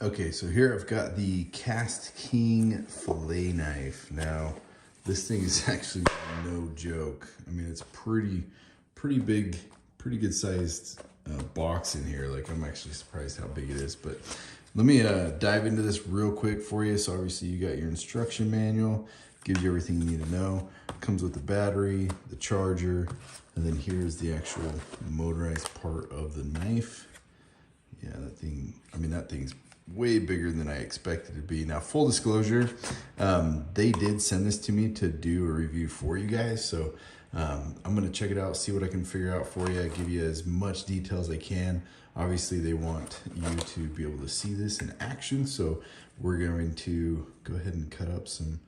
Okay, so here I've got the KastKing Fillet knife. Now, this thing is actually no joke. I mean, it's pretty big, pretty good sized box in here. Like, I'm actually surprised how big it is. But let me dive into this real quick for you. So obviously you got your instruction manual, gives you everything you need to know. Comes with the battery, the charger, and then here's the actual motorized part of the knife. Yeah, that thing, I mean, that thing's way bigger than I expected it to be. Now, full disclosure, they did send this to me to do a review for you guys. So I'm gonna check it out, see what I can figure out for you, give you as much detail as I can. Obviously, they want you to be able to see this in action. So we're going to go ahead and cut up some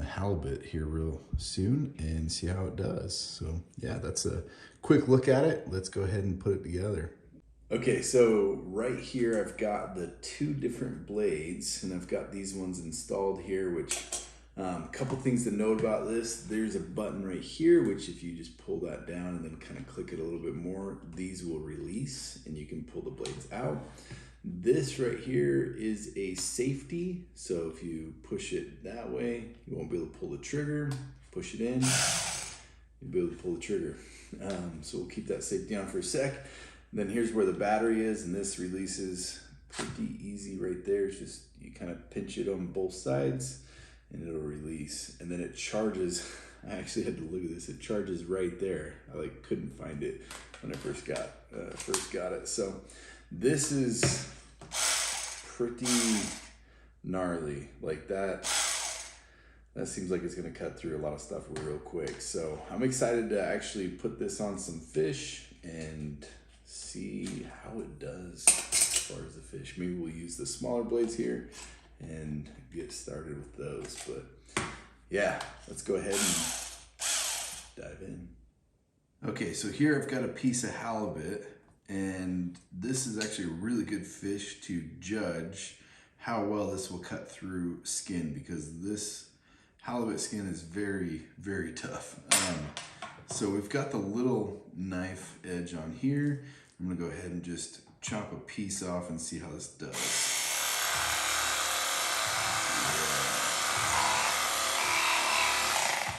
halibut here real soon and see how it does. So yeah, that's a quick look at it. Let's go ahead and put it together. Okay, so right here I've got the two different blades, and I've got these ones installed here, which a couple things to note about this. There's a button right here, which if you just pull that down and then kind of click it a little bit more, these will release and you can pull the blades out. This right here is a safety, so if you push it that way, you won't be able to pull the trigger. Push it in, you'll be able to pull the trigger. So we'll keep that safety on for a sec. Then here's where the battery is, and this releases pretty easy right there. It's just, you kind of pinch it on both sides and it'll release. And then it charges. I actually had to look at this. It charges right there. I like couldn't find it when I first got it. So this is pretty gnarly. Like that seems like it's gonna cut through a lot of stuff real quick. So I'm excited to actually put this on some fish and see how it does as far as the fish. Maybe we'll use the smaller blades here and get started with those. But yeah, let's go ahead and dive in. Okay, so here I've got a piece of halibut, and this is actually a really good fish to judge how well this will cut through skin, because this halibut skin is very, very tough. So we've got the little knife edge on here. I'm gonna go ahead and just chop a piece off and see how this does. Yeah.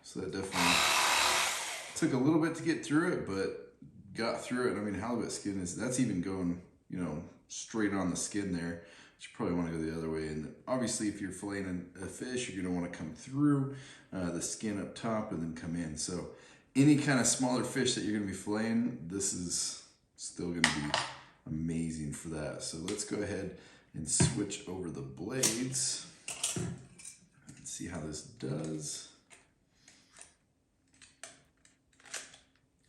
So that definitely took a little bit to get through it, but got through it. I mean, halibut skin that's even going, straight on the skin there. You probably want to go the other way. And obviously, if you're filleting a fish, you're going to want to come through the skin up top and then come in. So any kind of smaller fish that you're going to be filleting, this is still going to be amazing for that. So let's go ahead and switch over the blades and see how this does.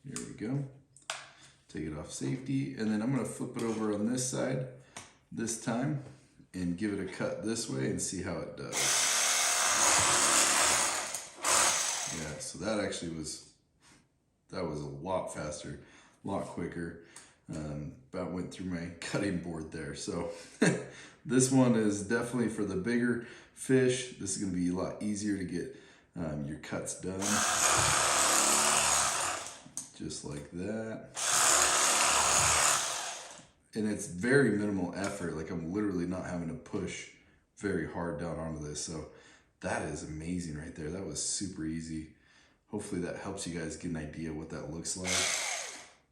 Here we go. Take it off safety, and then I'm going to flip it over on this side this time and give it a cut this way and see how it does. Yeah, so that actually was a lot faster, a lot quicker. About went through my cutting board there. So this one is definitely for the bigger fish. This is going to be a lot easier to get your cuts done. Just like that. And it's very minimal effort. Like, I'm literally not having to push very hard down onto this. So that is amazing right there. That was super easy. Hopefully that helps you guys get an idea what that looks like.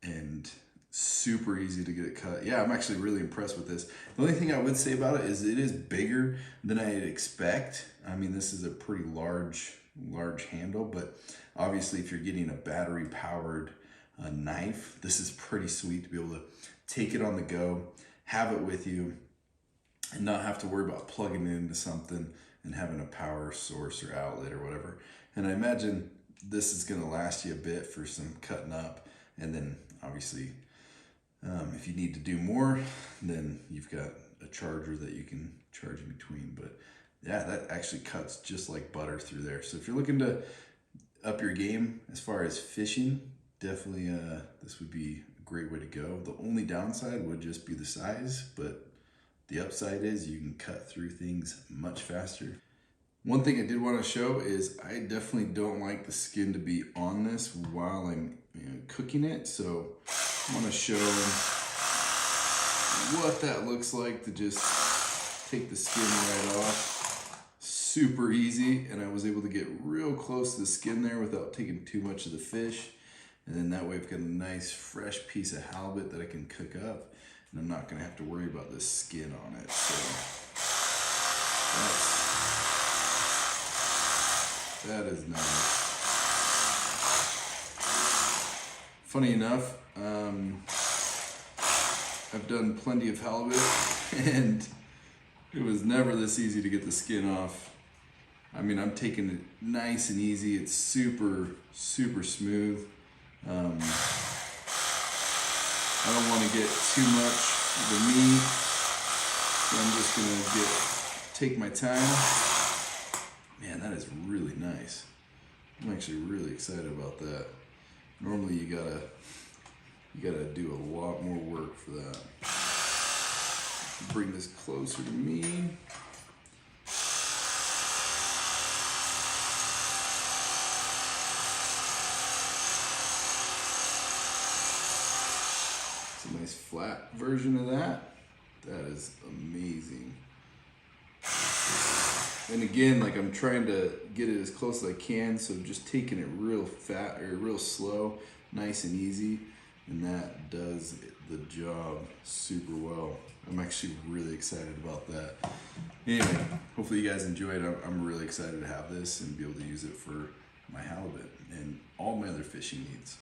And super easy to get it cut. Yeah, I'm actually really impressed with this. The only thing I would say about it is bigger than I'd expect. I mean, this is a pretty large handle, but obviously if you're getting a battery powered knife, this is pretty sweet to be able to take it on the go, have it with you, and not have to worry about plugging it into something and having a power source or outlet or whatever. And I imagine this is going to last you a bit for some cutting up, and then obviously if you need to do more, then you've got a charger that you can charge in between. But yeah, that actually cuts just like butter through there. So if you're looking to up your game as far as fishing, definitely this would be a great way to go. The only downside would just be the size, but the upside is you can cut through things much faster. One thing I did want to show is I definitely don't like the skin to be on this while I'm cooking it. So I want to show what that looks like to just take the skin right off. Super easy, and I was able to get real close to the skin there without taking too much of the fish. And then that way I've got a nice fresh piece of halibut that I can cook up, and I'm not gonna have to worry about this skin on it. So that is nice. Funny enough, I've done plenty of halibut, and it was never this easy to get the skin off. I mean, I'm taking it nice and easy. It's super, super smooth. I don't want to get too much of the meat, so I'm just gonna take my time. Man, that is really nice. I'm actually really excited about that. Normally, you gotta do a lot more work for that. Bring this closer to me. It's a nice flat version of that. That is amazing. And again, like, I'm trying to get it as close as I can, so just taking it real fat or real slow, nice and easy, and that does the job super well. I'm actually really excited about that. Anyway, hopefully you guys enjoyed. I'm really excited to have this and be able to use it for my halibut and all my other fishing needs.